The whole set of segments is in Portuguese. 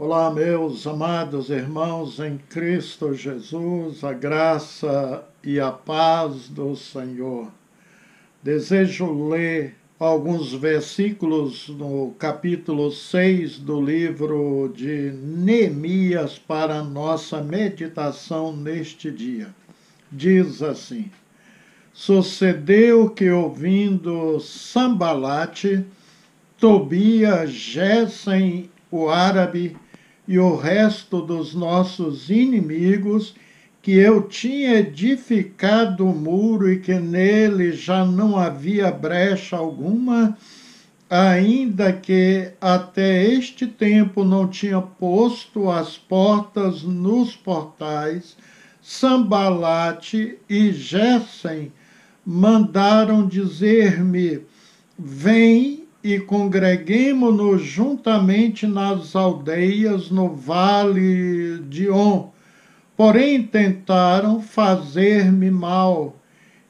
Olá, meus amados irmãos em Cristo Jesus, a graça e a paz do Senhor. Desejo ler alguns versículos no capítulo 6 do livro de Neemias para nossa meditação neste dia. Diz assim: Sucedeu que, ouvindo Sambalate, Tobias, Gésem, o árabe, e o resto dos nossos inimigos, que eu tinha edificado o muro e que nele já não havia brecha alguma, ainda que até este tempo não tinha posto as portas nos portais, Sambalate e Gésem mandaram dizer-me: vem e congreguemo-nos juntamente nas aldeias no vale de On. Porém tentaram fazer-me mal,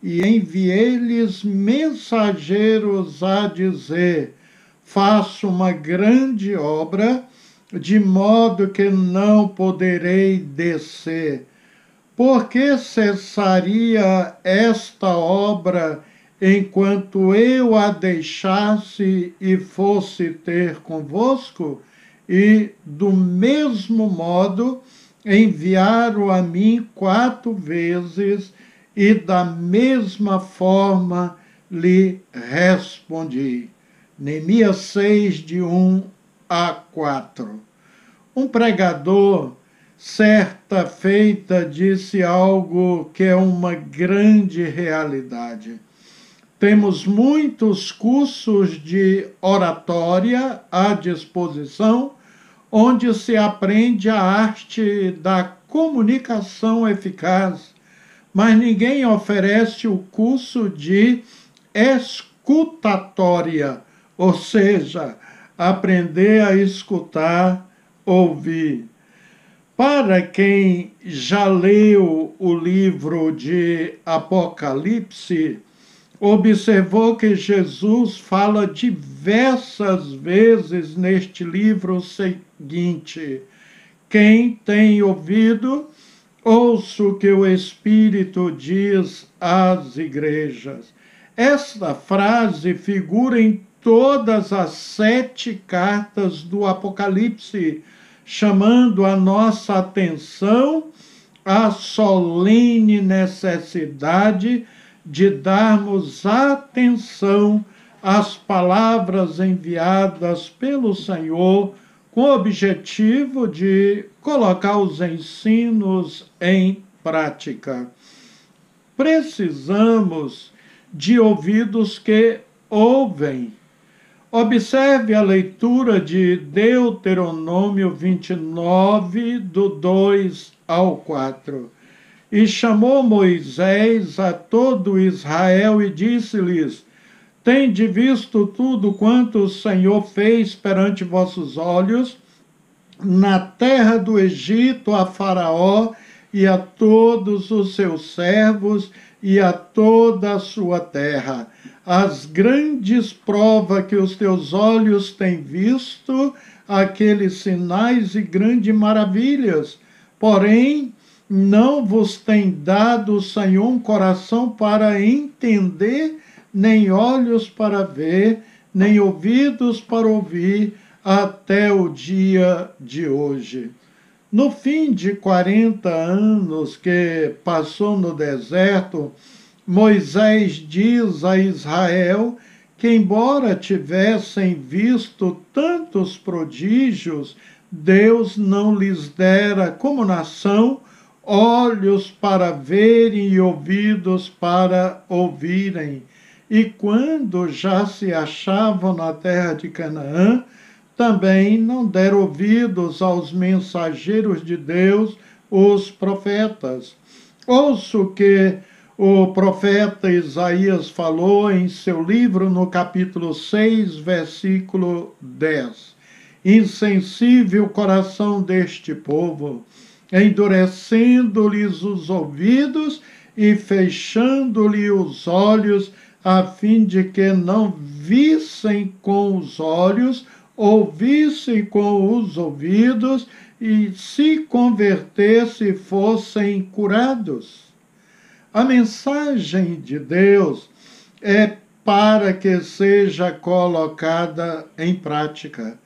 e enviei-lhes mensageiros a dizer: faço uma grande obra, de modo que não poderei descer. Por que cessaria esta obra enquanto eu a deixasse e fosse ter convosco? E, do mesmo modo, enviaram a mim 4 vezes, e da mesma forma lhe respondi. Neemias 6, de 1 a 4. Um pregador, certa feita, disse algo que é uma grande realidade. Temos muitos cursos de oratória à disposição, onde se aprende a arte da comunicação eficaz, mas ninguém oferece o curso de escutatória, ou seja, aprender a escutar, ouvir. Para quem já leu o livro de Apocalipse, observou que Jesus fala diversas vezes neste livro seguinte: quem tem ouvido, ouça o que o Espírito diz às igrejas. Esta frase figura em todas as 7 cartas do Apocalipse, chamando a nossa atenção à solene necessidade de darmos atenção às palavras enviadas pelo Senhor, com o objetivo de colocar os ensinos em prática. Precisamos de ouvidos que ouvem. Observe a leitura de Deuteronômio 29, do 2 ao 4. E chamou Moisés a todo Israel e disse-lhes: tende visto tudo quanto o Senhor fez perante vossos olhos, na terra do Egito, a Faraó e a todos os seus servos e a toda a sua terra. As grandes provas que os teus olhos têm visto, aqueles sinais e grandes maravilhas. Porém, não vos tem dado o Senhor um coração para entender, nem olhos para ver, nem ouvidos para ouvir, até o dia de hoje. No fim de 40 anos que passou no deserto, Moisés diz a Israel que, embora tivessem visto tantos prodígios, Deus não lhes dera, como nação, olhos para verem e ouvidos para ouvirem. E quando já se achavam na terra de Canaã, também não deram ouvidos aos mensageiros de Deus, os profetas. Ouça o que o profeta Isaías falou em seu livro, no capítulo 6, versículo 10. Insensível o coração deste povo, endurecendo-lhes os ouvidos e fechando-lhe os olhos, a fim de que não vissem com os olhos, ouvissem com os ouvidos e se convertessem fossem curados. A mensagem de Deus é para que seja colocada em prática.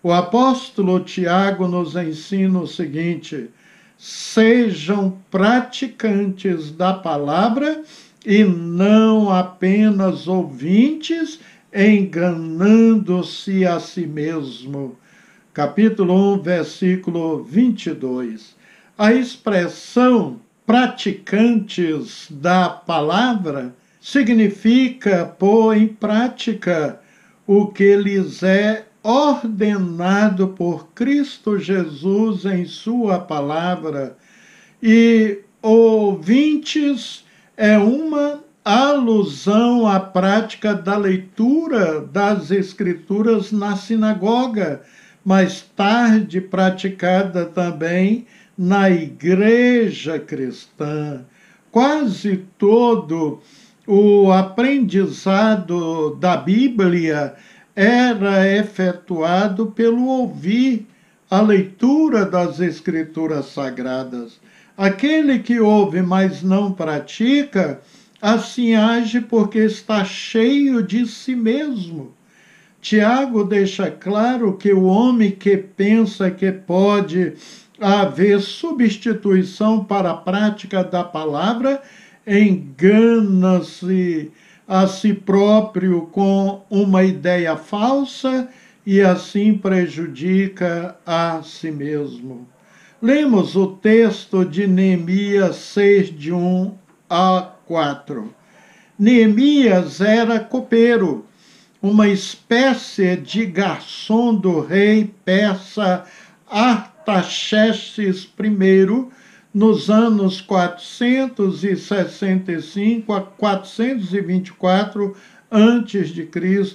O apóstolo Tiago nos ensina o seguinte: sejam praticantes da palavra e não apenas ouvintes, enganando-se a si mesmo. Capítulo 1, versículo 22. A expressão praticantes da palavra significa pôr em prática o que lhes é ordenado por Cristo Jesus em sua palavra. E ouvintes é uma alusão à prática da leitura das Escrituras na sinagoga, mais tarde praticada também na igreja cristã. Quase todo o aprendizado da Bíblia era efetuado pelo ouvir a leitura das Escrituras Sagradas. Aquele que ouve, mas não pratica, assim age porque está cheio de si mesmo. Tiago deixa claro que o homem que pensa que pode haver substituição para a prática da palavra engana-se a si próprio com uma ideia falsa e assim prejudica a si mesmo. Lemos o texto de Neemias 6, de 1 a 4. Neemias era copeiro, uma espécie de garçom do rei persa Artaxerxes I, nos anos 465 a 424 a.C.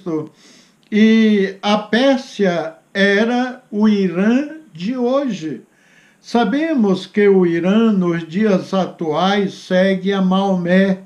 E a Pérsia era o Irã de hoje. Sabemos que o Irã, nos dias atuais, segue a Maomé.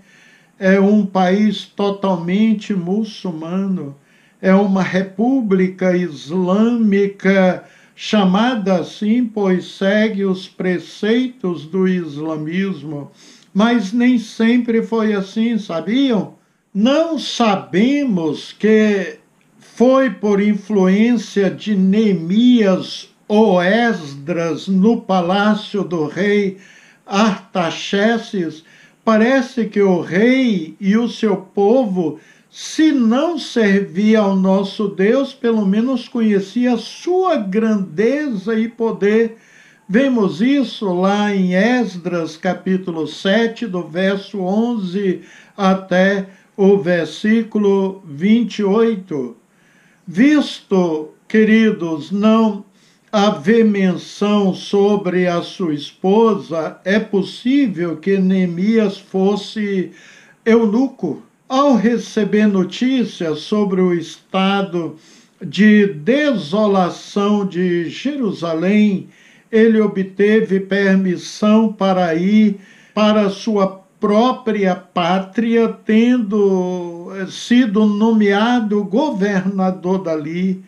É um país totalmente muçulmano. É uma república islâmica chamada assim, pois segue os preceitos do islamismo. Mas nem sempre foi assim, sabiam? Não sabemos que foi por influência de Neemias ou Esdras no palácio do rei Artaxerxes. Parece que o rei e o seu povo, se não servia ao nosso Deus, pelo menos conhecia a sua grandeza e poder. Vemos isso lá em Esdras, capítulo 7, do verso 11 até o versículo 28. Visto, queridos, não haver menção sobre a sua esposa, é possível que Neemias fosse eunuco. Ao receber notícias sobre o estado de desolação de Jerusalém, ele obteve permissão para ir para sua própria pátria, tendo sido nomeado governador dali.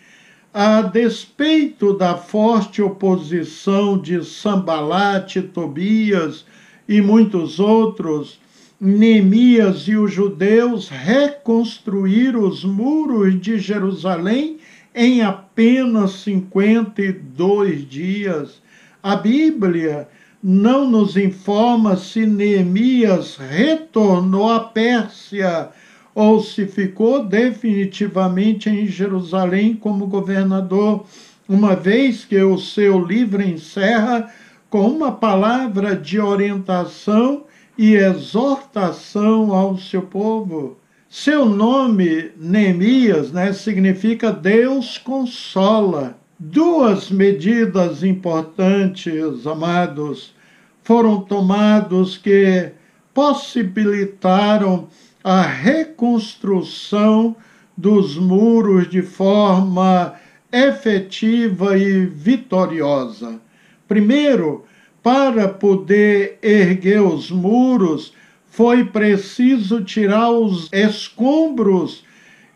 A despeito da forte oposição de Sambalate, Tobias e muitos outros, Neemias e os judeus reconstruíram os muros de Jerusalém em apenas 52 dias. A Bíblia não nos informa se Neemias retornou à Pérsia ou se ficou definitivamente em Jerusalém como governador, uma vez que o seu livro encerra com uma palavra de orientação e exortação ao seu povo. Seu nome, Neemias, significa Deus consola. Duas medidas importantes, amados, foram tomadas que possibilitaram a reconstrução dos muros de forma efetiva e vitoriosa. Primeiro, para poder erguer os muros, foi preciso tirar os escombros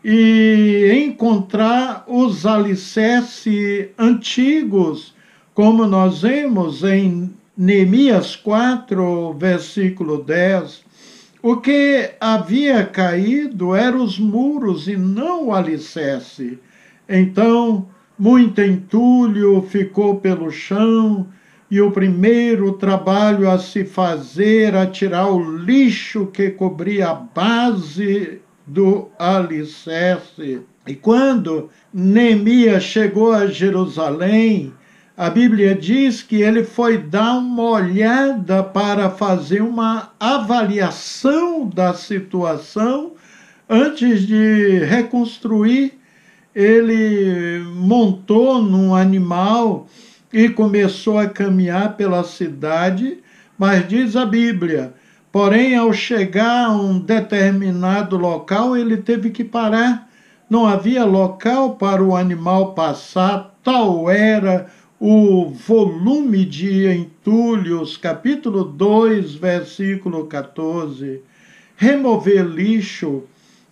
e encontrar os alicerces antigos, como nós vemos em Neemias 4, versículo 10. O que havia caído eram os muros e não o alicerce. Então, muito entulho ficou pelo chão, e o primeiro trabalho a se fazer era tirar o lixo que cobria a base do alicerce. E quando Neemias chegou a Jerusalém, a Bíblia diz que ele foi dar uma olhada para fazer uma avaliação da situação antes de reconstruir. Ele montou num animal e começou a caminhar pela cidade, mas diz a Bíblia, porém, ao chegar a um determinado local, ele teve que parar. Não havia local para o animal passar, tal era o volume de entulhos. Capítulo 2, versículo 14. Remover lixo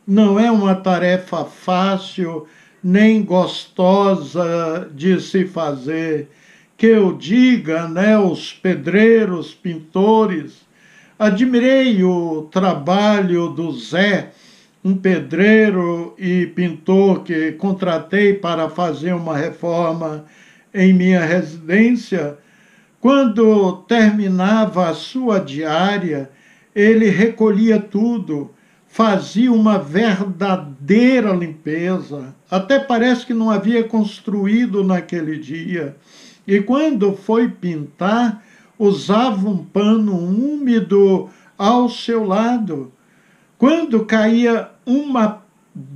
não é uma tarefa fácil nem gostosa de se fazer. Que eu diga, né, os pedreiros, pintores. Admirei o trabalho do Zé, um pedreiro e pintor que contratei para fazer uma reforma em minha residência. Quando terminava a sua diária, ele recolhia tudo, fazia uma verdadeira limpeza. Até parece que não havia construído naquele dia. E quando foi pintar, usava um pano úmido ao seu lado. Quando caía uma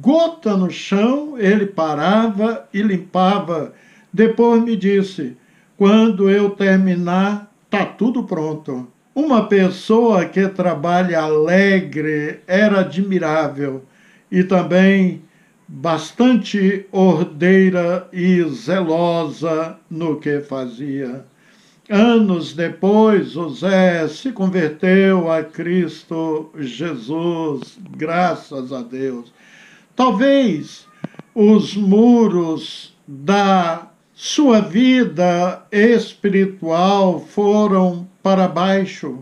gota no chão, ele parava e limpava. Depois me disse, quando eu terminar, está tudo pronto. Uma pessoa que trabalha alegre era admirável e também bastante ordeira e zelosa no que fazia. Anos depois, o Zé se converteu a Cristo Jesus, graças a Deus. Talvez os muros da sua vida espiritual foram para baixo.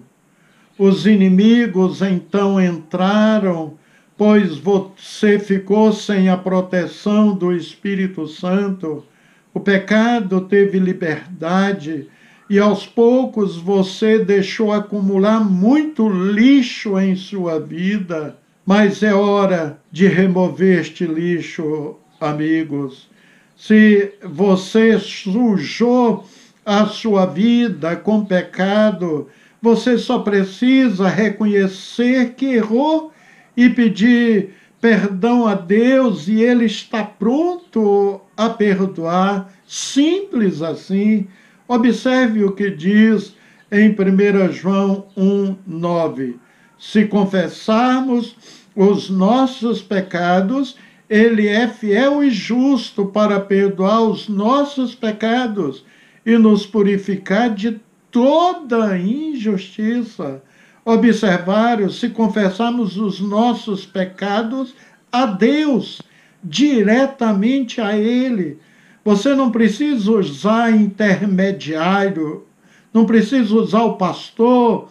Os inimigos então entraram, pois você ficou sem a proteção do Espírito Santo. O pecado teve liberdade e aos poucos você deixou acumular muito lixo em sua vida. Mas é hora de remover este lixo, amigos. Se você sujou a sua vida com pecado, você só precisa reconhecer que errou e pedir perdão a Deus, e Ele está pronto a perdoar. Simples assim. Observe o que diz em 1 João 1,9. Se confessarmos os nossos pecados, Ele é fiel e justo para perdoar os nossos pecados e nos purificar de toda injustiça. Observaram, se confessarmos os nossos pecados a Deus, diretamente a Ele. Você não precisa usar intermediário, não precisa usar o pastor,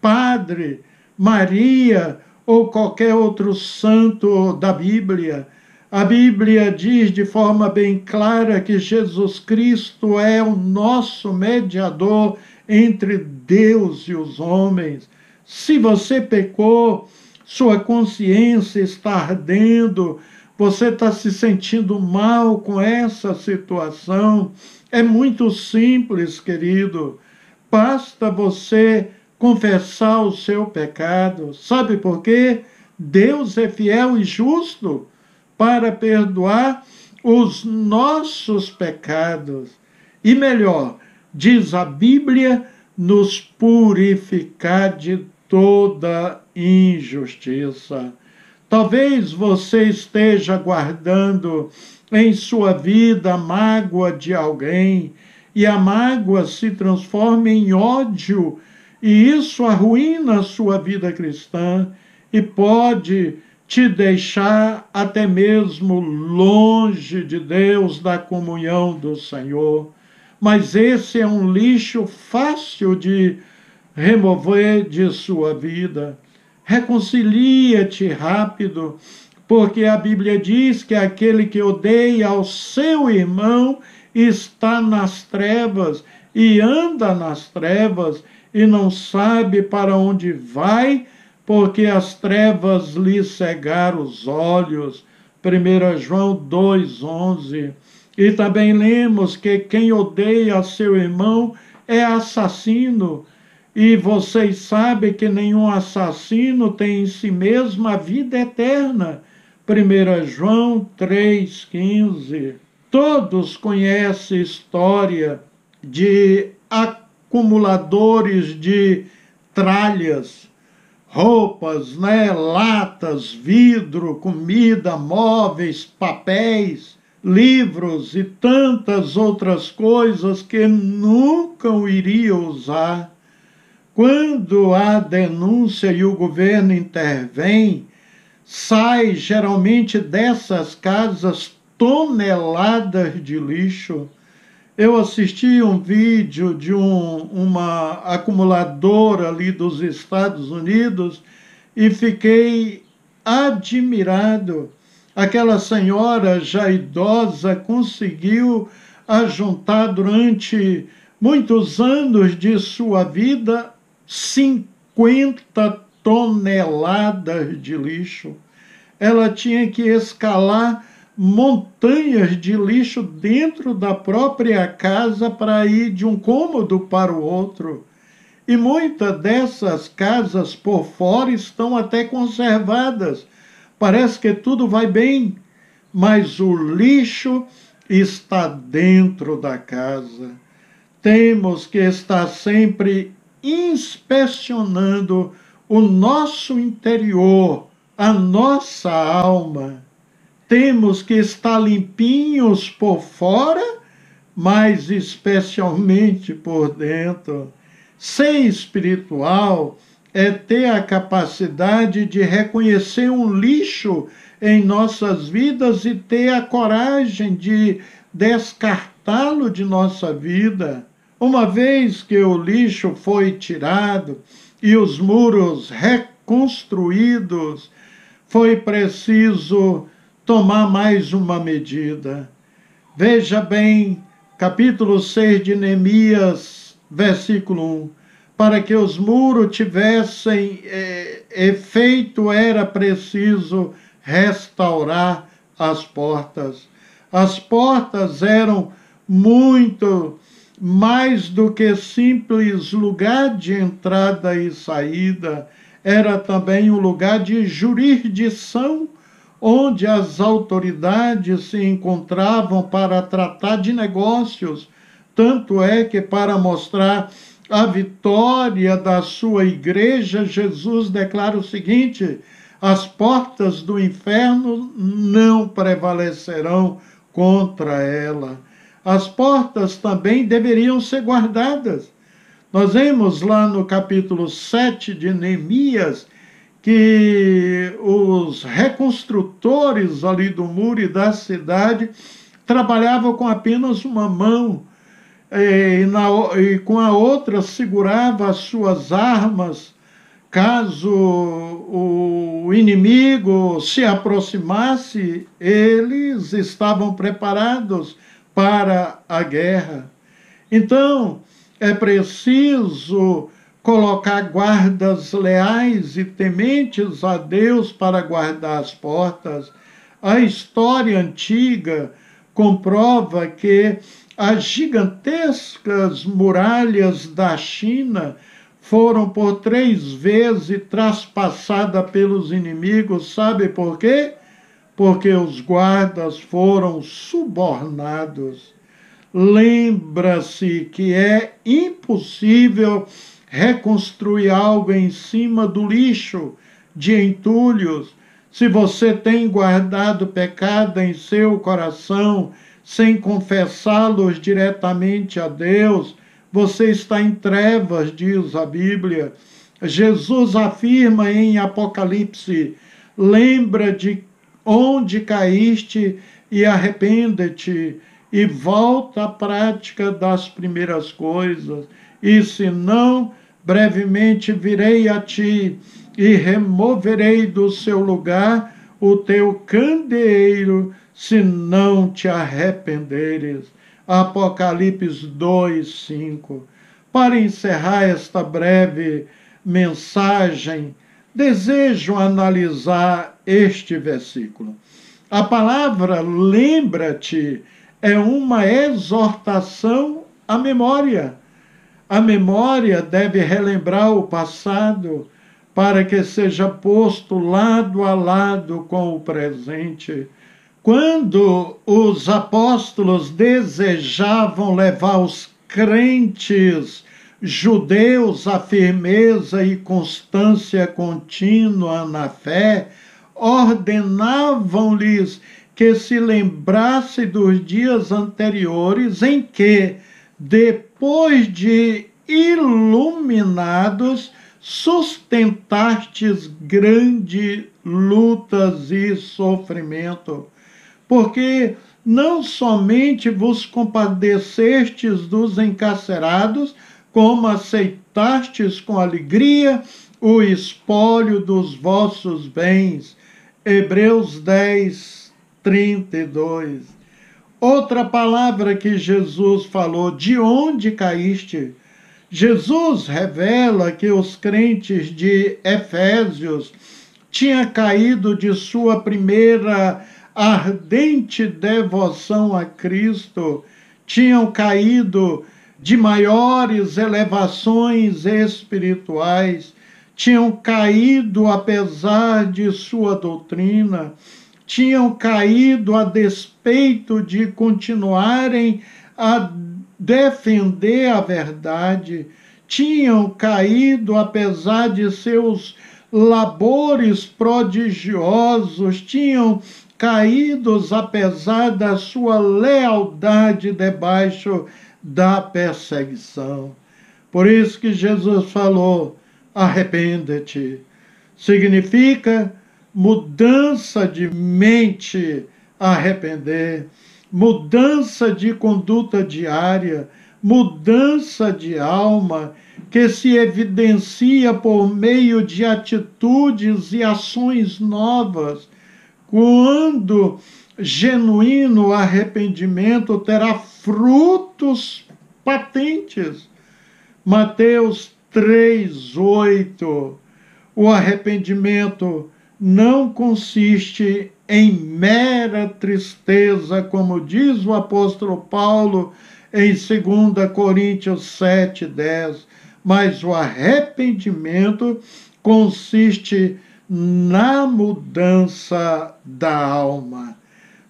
padre, Maria ou qualquer outro santo da Bíblia. A Bíblia diz de forma bem clara que Jesus Cristo é o nosso mediador entre Deus e os homens. Se você pecou, sua consciência está ardendo, você está se sentindo mal com essa situação, é muito simples, querido. Basta você confessar o seu pecado. Sabe por quê? Deus é fiel e justo para perdoar os nossos pecados. E melhor, diz a Bíblia, nos purificar de toda injustiça. Talvez você esteja guardando em sua vida a mágoa de alguém, e a mágoa se transforma em ódio, e isso arruína a sua vida cristã e pode te deixar até mesmo longe de Deus, da comunhão do Senhor. Mas esse é um lixo fácil de remover de sua vida. Reconcilia-te rápido, porque a Bíblia diz que aquele que odeia ao seu irmão está nas trevas e anda nas trevas e não sabe para onde vai, porque as trevas lhe cegaram os olhos. 1 João 2,11. E também lemos que quem odeia seu irmão é assassino. E vocês sabem que nenhum assassino tem em si mesmo a vida eterna. 1 João 3,15. Todos conhecem a história de acumuladores de tralhas, roupas, latas, vidro, comida, móveis, papéis, livros e tantas outras coisas que nunca o iriam usar. Quando há denúncia e o governo intervém, sai geralmente dessas casas toneladas de lixo. Eu assisti um vídeo de uma acumuladora ali dos Estados Unidos e fiquei admirado. Aquela senhora já idosa conseguiu ajuntar durante muitos anos de sua vida 50 toneladas de lixo. Ela tinha que escalar montanhas de lixo dentro da própria casa para ir de um cômodo para o outro. E muitas dessas casas por fora estão até conservadas. Parece que tudo vai bem, mas o lixo está dentro da casa. Temos que estar sempre inspecionando o nosso interior, a nossa alma. Temos que estar limpinhos por fora, mas especialmente por dentro. Ser espiritual é ter a capacidade de reconhecer um lixo em nossas vidas e ter a coragem de descartá-lo de nossa vida. Uma vez que o lixo foi tirado e os muros reconstruídos, foi preciso tomar mais uma medida. Veja bem, capítulo 6 de Neemias, versículo 1. Para que os muros tivessem efeito, era preciso restaurar as portas. As portas eram muito mais do que simples lugar de entrada e saída. Era também um lugar de jurisdição, onde as autoridades se encontravam para tratar de negócios. Tanto é que, para mostrar a vitória da sua igreja, Jesus declara o seguinte: as portas do inferno não prevalecerão contra ela. As portas também deveriam ser guardadas. Nós vemos lá no capítulo 7 de Neemias que os reconstrutores ali do muro e da cidade trabalhavam com apenas uma mão, e com a outra segurava as suas armas, caso o inimigo se aproximasse, eles estavam preparados para a guerra. Então, é preciso colocar guardas leais e tementes a Deus para guardar as portas. A história antiga comprova que as gigantescas muralhas da China foram por 3 vezes traspassadas pelos inimigos. Sabe por quê? Porque os guardas foram subornados. Lembra-se que é impossível reconstruir algo em cima do lixo, de entulhos. Se você tem guardado pecado em seu coração, sem confessá-los diretamente a Deus, você está em trevas, diz a Bíblia. Jesus afirma em Apocalipse lembra de onde caíste e arrepende-te e volta à prática das primeiras coisas. E se não, brevemente virei a ti e removerei do seu lugar o teu candeeiro, se não te arrependeres. Apocalipse 2:5. Para encerrar esta breve mensagem, desejo analisar este versículo. A palavra lembra-te é uma exortação à memória. A memória deve relembrar o passado para que seja posto lado a lado com o presente. Quando os apóstolos desejavam levar os crentes judeus à firmeza e constância contínua na fé, ordenavam-lhes que se lembrasse dos dias anteriores em que, depois de iluminados, sustentastes grandes lutas e sofrimento, porque não somente vos compadecestes dos encarcerados, como aceitastes com alegria o espólio dos vossos bens. Hebreus 10:32. Outra palavra que Jesus falou: de onde caíste? Jesus revela que os crentes de Efésios tinham caído de sua primeira ardente devoção a Cristo, tinham caído de maiores elevações espirituais, tinham caído apesar de sua doutrina, tinham caído a despeito de continuarem a defender a verdade, tinham caído apesar de seus labores prodigiosos, tinham caídos apesar da sua lealdade debaixo da perseguição. Por isso que Jesus falou: arrepende-te. Significa mudança de mente, arrepender, mudança de conduta diária, mudança de alma, que se evidencia por meio de atitudes e ações novas. Quando genuíno arrependimento terá frutos patentes. Mateus 3:8. O arrependimento não consiste em mera tristeza, como diz o apóstolo Paulo em 2 Coríntios 7:10, mas o arrependimento consiste na mudança da alma.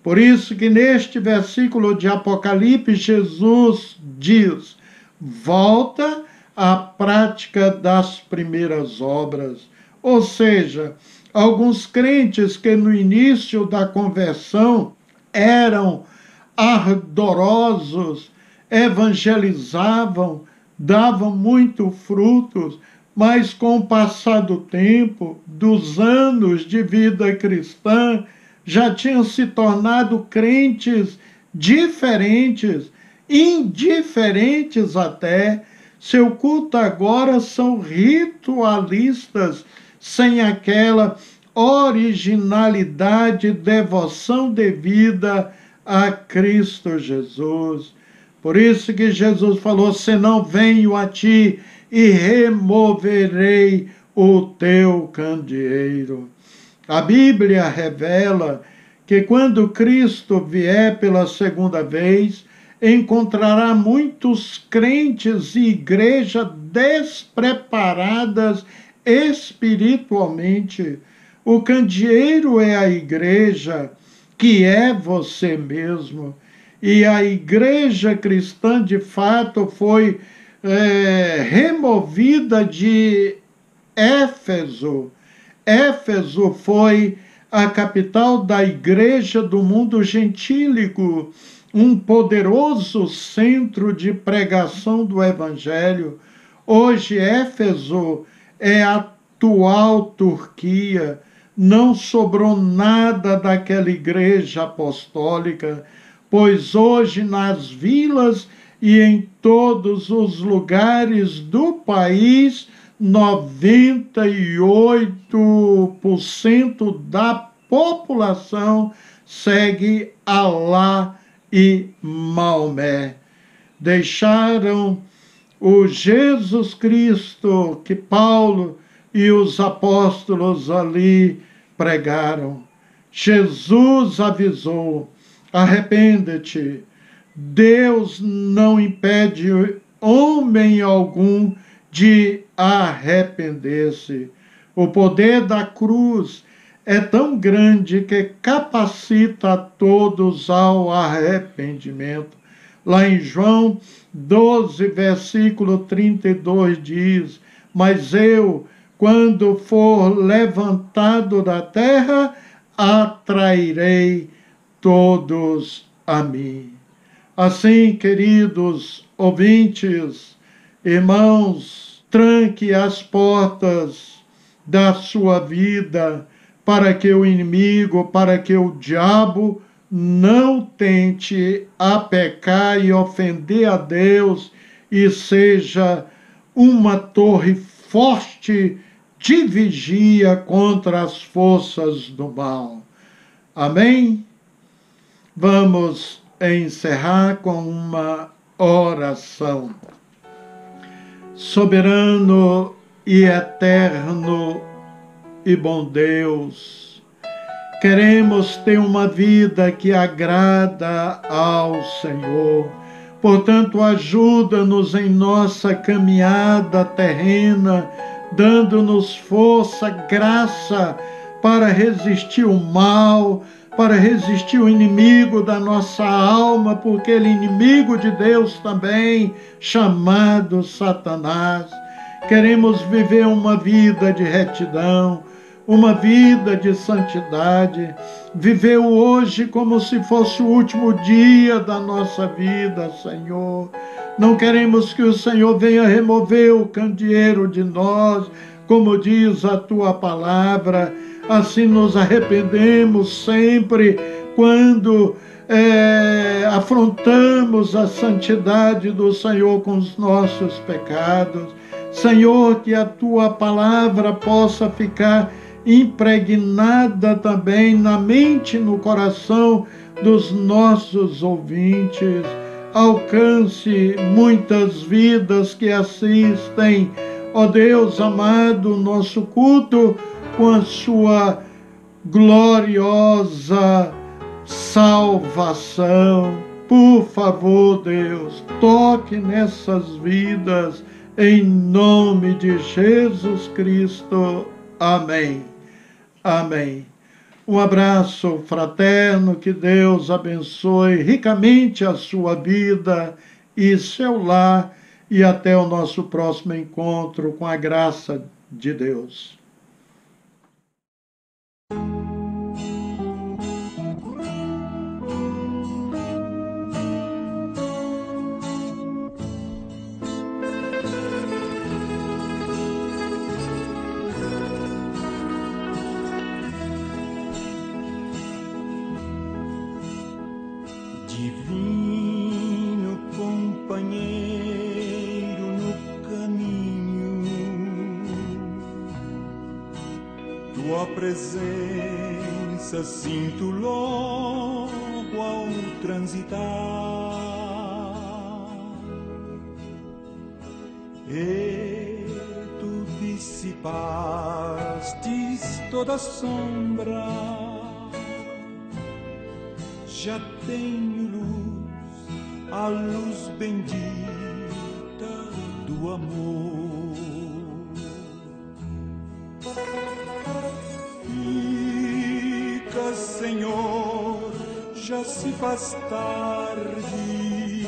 Por isso que neste versículo de Apocalipse, Jesus diz: volta à prática das primeiras obras. Ou seja, alguns crentes que no início da conversão eram ardorosos, evangelizavam, davam muito frutos, mas com o passar do tempo, dos anos de vida cristã, já tinham se tornado crentes diferentes, indiferentes até. Seu culto agora são ritualistas, sem aquela originalidade, devoção devida a Cristo Jesus. Por isso que Jesus falou: senão venho a ti e removerei o teu candeeiro. A Bíblia revela que quando Cristo vier pela segunda vez, encontrará muitos crentes e igrejas despreparadas espiritualmente. O candeeiro é a igreja, que é você mesmo. E a igreja cristã, de fato, foi removida de Éfeso. Éfeso foi a capital da igreja do mundo gentílico, um poderoso centro de pregação do evangelho. Hoje, Éfeso é a atual Turquia. não sobrou nada daquela igreja apostólica, pois hoje nas vilas e em todos os lugares do país, 98% da população segue Alá e Maomé. Deixaram o Jesus Cristo que Paulo e os apóstolos ali pregaram. Jesus avisou: arrepende-te. Deus não impede homem algum de arrepender-se. O poder da cruz é tão grande que capacita a todos ao arrependimento. Lá em João 12, versículo 32 diz: mas eu, quando for levantado da terra, atrairei todos a mim. Assim, queridos ouvintes, irmãos, tranque as portas da sua vida para que o inimigo, para que o diabo não tente a pecar e ofender a Deus e seja uma torre forte de vigia contra as forças do mal. Amém? Vamos encerrar com uma oração. Soberano e eterno e bom Deus, queremos ter uma vida que agrada ao Senhor. Portanto, ajuda-nos em nossa caminhada terrena, dando-nos força, graça para resistir o mal, para resistir o inimigo da nossa alma, porque ele é inimigo de Deus também, chamado Satanás. Queremos viver uma vida de retidão, uma vida de santidade, viver o hoje como se fosse o último dia da nossa vida, Senhor. Não queremos que o Senhor venha remover o candeeiro de nós, como diz a tua palavra. Assim nos arrependemos sempre quando afrontamos a santidade do Senhor com os nossos pecados. Senhor, que a tua palavra possa ficar impregnada também na mente e no coração dos nossos ouvintes. Alcance muitas vidas que assistem, ó Deus amado, nosso culto com a sua gloriosa salvação. Por favor, Deus, toque nessas vidas, em nome de Jesus Cristo. Amém. Amém. Um abraço fraterno, que Deus abençoe ricamente a sua vida e seu lar, e até o nosso próximo encontro com a graça de Deus. Divino companheiro no caminho, tua presença sinto logo ao transitar, e tu dissipastes toda sombra. Já tenho luz, a luz bendita do amor. Fica, Senhor, já se faz tarde.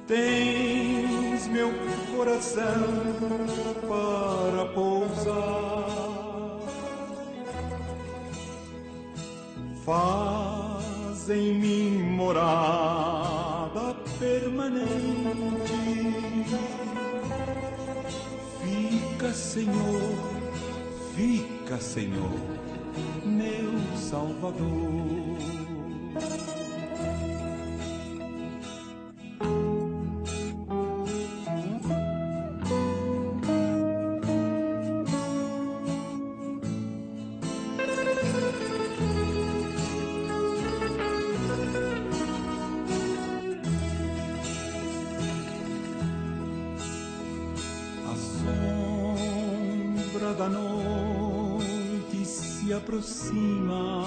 Tens meu coração para pousar. Faz em mim morada permanente. Fica, Senhor, Fica, Senhor, meu Salvador. Da noite se aproxima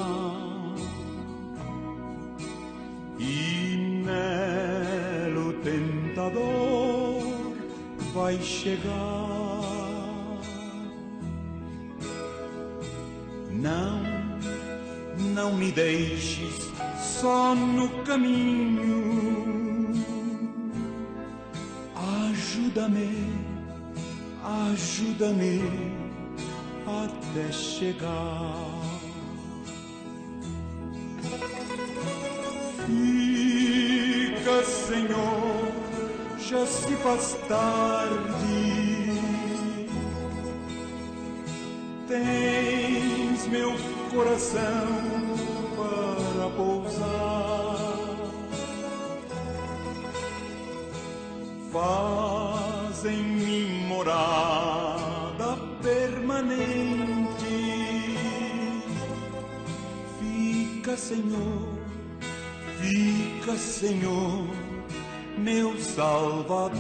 e nela o tentador vai chegar. Não me deixes só no caminho, ajuda-me até chegar. Fica, Senhor, já se faz tarde. Tens meu coração para pousar. Faz em mim morada permanente. Fica, Senhor, meu Salvador.